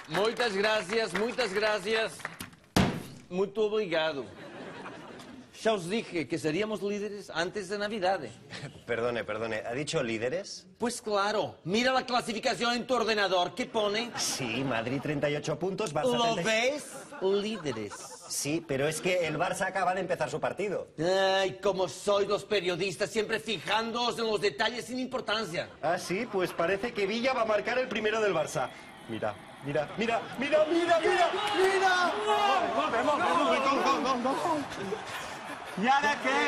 Muitas gracias. Muito obrigado. Ya os dije que seríamos líderes antes de Navidad. Perdone, ¿ha dicho líderes? Pues claro, mira la clasificación en tu ordenador. ¿Qué pone? Sí, Madrid 38 puntos, Barça ¿Lo 30... ves? Líderes. Sí, pero es que el Barça acaba de empezar su partido. Ay, como sois los periodistas, siempre fijándoos en los detalles sin importancia. Ah, sí, pues parece que Villa va a marcar el primero del Barça. Mira. I ara què?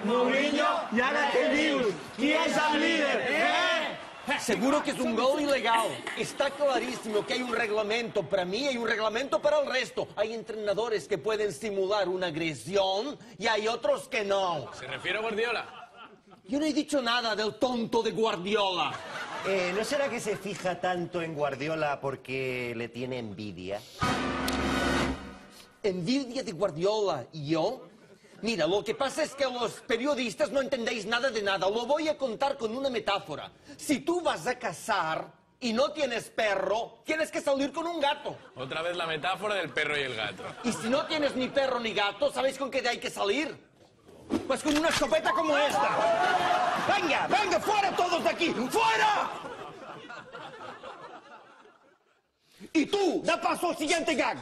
Mourinho? I ara què dius? Qui és el líder? Seguro que es un gol ilegal. Está clarísimo que hay un reglamento para mí y un reglamento para el resto. Hay entrenadores que pueden simular una agresión y hay otros que no. ¿Se refiere a Guardiola? Yo no he dicho nada del tonto de Guardiola. ¿No será que se fija tanto en Guardiola porque le tiene envidia? ¿Envidia de Guardiola y yo? Mira, lo que pasa es que los periodistas no entendéis nada de nada. Lo voy a contar con una metáfora. Si tú vas a cazar y no tienes perro, tienes que salir con un gato. Otra vez la metáfora del perro y el gato. Y si no tienes ni perro ni gato, ¿sabéis con qué hay que salir? Pues con una escopeta como esta. ¡Venga, fuera todos de aquí! ¡Fuera! Y tú, da paso al siguiente gag.